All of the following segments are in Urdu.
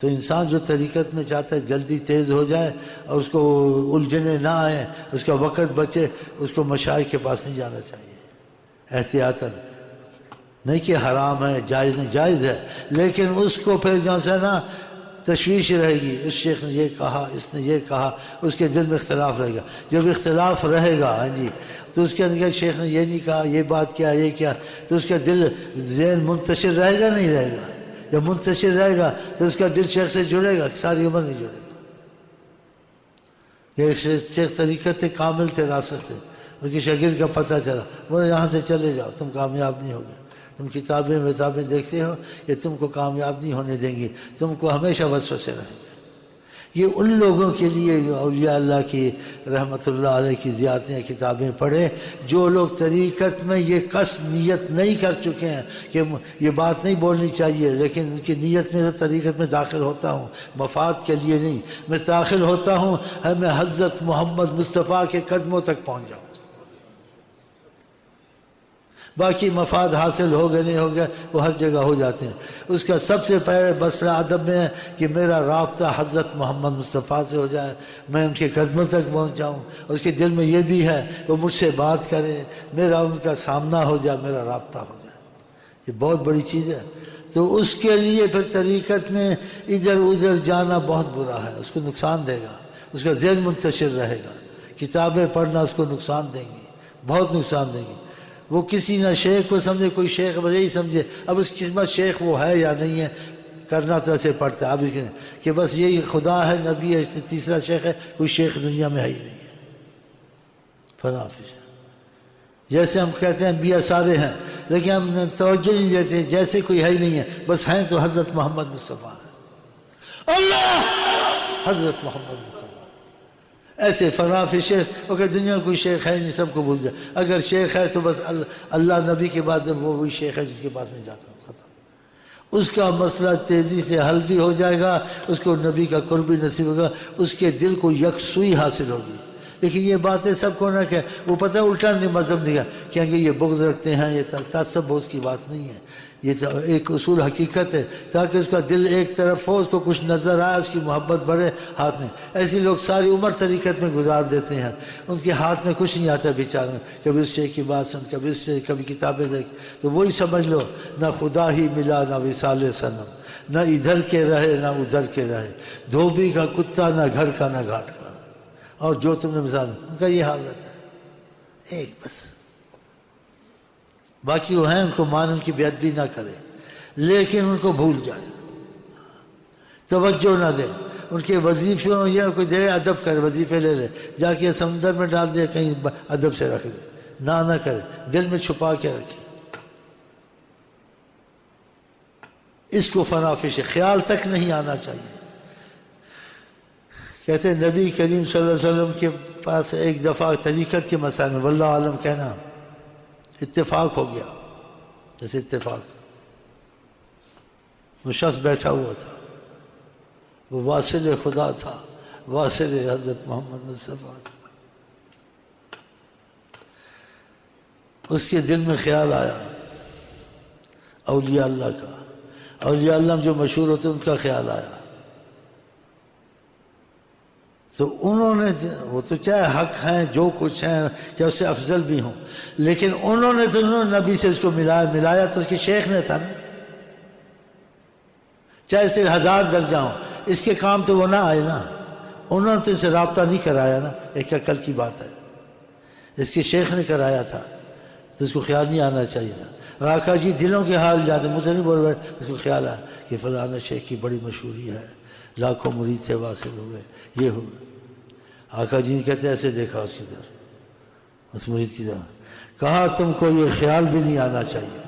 تو انسان جو طریقت میں چاہتا ہے جلدی تیز ہو جائے اور اس کو الجھنے نہ آئے، اس کا وقت بچے، اس کو مشائخ کے پاس نہیں جانا چاہیے احتیاطاً. نہیں کہ حرام ہے، جائز نہیں، جائز ہے، لیکن اس کو پھر جو ہے نا تشویش رہے گی، اس شیخ نے یہ کہا، اس نے یہ کہا، اس کے دل میں اختلاف رہے گا. جب اختلاف رہے گا ہاں جی تو اس کے اندر شیخ نے یہ نہیں کہا، یہ بات کیا، یہ کیا، تو اس کا دل ذہن منتشر رہے گا نہیں رہے گا؟ جب منتشر رہے گا تو اس کا دل شیخ سے جڑے گا، ساری عمر نہیں جڑے گا. یہ شیخ طریقت کامل تھے، راسخ تھے، اس کی شاگرد کا پتہ چلا، بولے یہاں سے چلے جاؤ، تم کامیاب نہیں ہوگے، تم کتابیں دیکھتے ہو کہ تم کو کامیاب نہیں ہونے دیں گی، تم کو ہمیشہ وسوسے رہیں گے. یہ ان لوگوں کے لیے جو اولیاء اللہ کی رحمت اللہ علیہ کی زیارتیں کتابیں پڑھے، جو لوگ طریقت میں یہ قصد نیت نہیں کر چکے ہیں کہ یہ بات نہیں بولنی چاہیے، لیکن ان کی نیت میں طریقت میں داخل ہوتا ہوں مفاد کے لیے نہیں، میں داخل ہوتا ہوں میں حضرت محمد مصطفیٰ کے قدموں تک پہنچ جاؤں. باقی مفاد حاصل ہو گئے نہیں ہو گیا وہ ہر جگہ ہو جاتے ہیں. اس کا سب سے پہلے مسئلہ ادب میں ہے کہ میرا رابطہ حضرت محمد مصطفیٰ سے ہو جائے، میں ان کے قدموں تک پہنچ جاؤں. اس کے دل میں یہ بھی ہے وہ مجھ سے بات کرے، میرا ان کا سامنا ہو جائے، میرا رابطہ ہو جائے. یہ بہت بڑی چیز ہے. تو اس کے لیے پھر طریقت میں ادھر ادھر جانا بہت برا ہے، اس کو نقصان دے گا، اس کا ذہن منتشر رہے گا. کتابیں پڑھنا اس کو نقصان دیں گی، بہت نقصان دیں گی. وہ کسی نہ شیخ کو سمجھے، کوئی شیخ وجہ ہی سمجھے، اب اس کی قسمت شیخ وہ ہے یا نہیں ہے، کرنا تو ایسے پڑتا ہے اب کہ بس یہی خدا ہے، نبی ہے، اس سے تیسرا شیخ ہے، کوئی شیخ دنیا میں ہے ہی نہیں ہے. فنافش جیسے ہم کہتے ہیں انبیاء سارے ہیں، لیکن ہم توجہ نہیں دیتے، جیسے کوئی ہے ہی نہیں ہے، بس ہیں تو حضرت محمد مصطفیٰ ہے. اللہ حضرت محمد مصطفیٰ ایسے فنا فی شیخ، کہ دنیا میں کوئی شیخ ہے نہیں، سب کو بھول جائے. اگر شیخ ہے تو بس اللہ نبی کے بعد وہی شیخ ہے جس کے پاس میں جاتا ہوں، ختم. اس کا مسئلہ تیزی سے حل بھی ہو جائے گا، اس کو نبی کا قرب بھی نصیب ہوگا، اس کے دل کو یکسوئی حاصل ہوگی. لیکن یہ باتیں سب کو نہ کہ وہ پتہ الٹا مذہب نہیں ہے، کہیں یہ بغض رکھتے ہیں، یہ تعصب بغض کی بات نہیں ہے، یہ ایک اصول حقیقت ہے تاکہ اس کا دل ایک طرف ہو، اس کو کچھ نظر آئے، اس کی محبت بڑھے ہاتھ میں. ایسے لوگ ساری عمر طریقت میں گزار دیتے ہیں، ان کے ہاتھ میں کچھ نہیں آتا بیچارے، کبھی اس شیخ کی بات سن، کبھی اس شیخ، کبھی کتابیں دیکھ، تو وہی سمجھ لو نہ خدا ہی ملا نہ وصال صنم، نہ ادھر کے رہے نہ ادھر کے رہے، دھوبی کا کتا نہ گھر کا نہ گھاٹ کا. اور جو تم نے مثال ان کا یہ حالت ہے ایک بس. باقی وہ ہیں ان کو مان، ان کی بے ادبی نہ کرے، لیکن ان کو بھول جائے، توجہ نہ دے. ان کے وظیفوں یہ کوئی دے ادب کرے، وظیفے لے لے، جا کے سمندر میں ڈال دے، کہیں ادب سے رکھ دے، نہ کرے، دل میں چھپا کے رکھے. اس کو فنافش خیال تک نہیں آنا چاہیے. کہتے ہیں نبی کریم صلی اللہ علیہ وسلم کے پاس ایک دفعہ طریقت کے مسائل میں واللہ عالم کہنا اتفاق ہو گیا. جیسے اتفاق، وہ شخص بیٹھا ہوا تھا، وہ واصل خدا تھا، واصل حضرت محمد مصطفیٰ تھا. اس کے دل میں خیال آیا اولیاء اللہ کا، اولیاء اللہ جو مشہور ہوتے ان کا خیال آیا. تو انہوں نے، وہ تو چاہے حق ہیں جو کچھ ہیں، چاہے اس سے افضل بھی ہوں، لیکن انہوں نے نبی سے اس کو ملایا تو اس کے شیخ نے تھا نا، چاہے صرف 1000 درجہ ہوں، اس کے کام تو وہ نہ آئے نا. انہوں نے تو ان سے رابطہ نہیں کرایا نا، ایک عقل کی بات ہے. اس کے شیخ نے کرایا تھا تو اس کو خیال نہیں آنا چاہیے تھا. آقا جی دلوں کے حال جاتے، مجھے نہیں بول رہے، اس کو خیال آیا کہ فلانا شیخ کی بڑی مشہوری ہے، لاکھوں مرید سے واصل ہوئے، یہ ہو. آقا جی نے کہتے ایسے دیکھا اس کی طرف، اس مرید کی طرف، کہا تم کو یہ خیال بھی نہیں آنا چاہیے.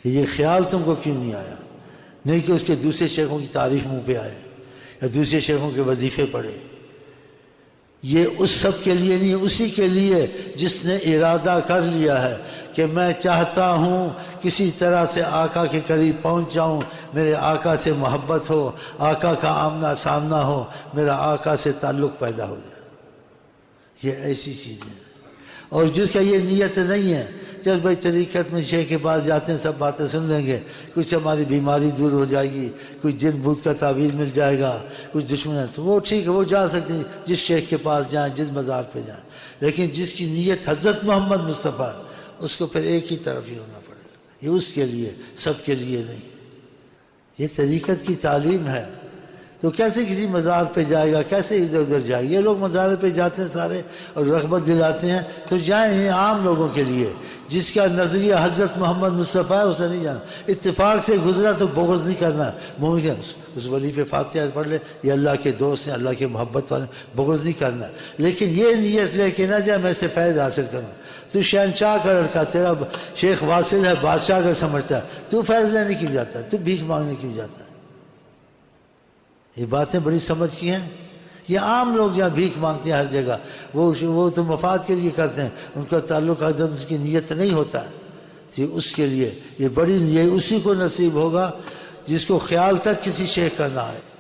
کہ یہ خیال تم کو کیوں نہیں آیا؟ نہیں کہ اس کے دوسرے شیخوں کی تعریف منہ پہ آئے یا دوسرے شیخوں کے وظیفے پڑھے. یہ اس سب کے لیے نہیں، اسی کے لیے جس نے ارادہ کر لیا ہے کہ میں چاہتا ہوں کسی طرح سے آقا کے قریب پہنچ جاؤں، میرے آقا سے محبت ہو، آقا کا آمنا سامنا ہو، میرا آقا سے تعلق پیدا ہو جائے. یہ ایسی چیز ہے. اور جس کا یہ نیت نہیں ہے چل بھائی طریقت میں شیخ کے پاس جاتے ہیں سب باتیں سن لیں گے، کچھ ہماری بیماری دور ہو جائے گی، کچھ جن بھوت کا تعویذ مل جائے گا، کچھ دشمن ہے تو وہ ٹھیک ہے، وہ جا سکتے ہیں جس شیخ کے پاس جائیں، جس مزار پہ جائیں، لیکن جس کی نیت حضرت محمد مصطفیٰ اس کو پھر ایک ہی طرف ہی ہونا پڑے گا، یہ اس کے لیے، سب کے لیے نہیں۔ یہ طریقت کی تعلیم ہے۔ تو کیسے کسی مزار پہ جائے گا، کیسے ادھر ادھر جائے گا؟ یہ لوگ مزار پہ جاتے ہیں سارے اور رغبت دلاتے ہیں، تو جائیں یہ عام لوگوں کے لیے، جس کا نظریہ حضرت محمد مصطفیٰ ہے اسے نہیں جانا، اتفاق سے گزرا تو بغض نہیں کرنا، ممکن اس ولی پہ فاتحہ پڑھ لے، یہ اللہ کے دوست ہیں، اللہ کے محبت والے، بغض نہیں کرنا، لیکن یہ نیت لے کے نہ جائے میں سے فیض حاصل کروں۔ تو شہنشاہ کا لڑکا، تیرا شیخ واصل ہے، بادشاہ کا سمجھتا ہے، تو فیض لینے کیوں جاتا ہے؟ تو بھیک مانگنے کیوں جاتا ہے؟ یہ باتیں بڑی سمجھ کی ہیں۔ یہ عام لوگ جہاں بھیک مانگتے ہیں ہر جگہ، وہ تو مفاد کے لیے کرتے ہیں، ان کا تعلق حضرت کی نیت نہیں ہوتا ہے، یہ اس کے لیے، یہ بڑی، یہ اسی کو نصیب ہوگا جس کو خیال تک کسی شیخ کا نہ آئے۔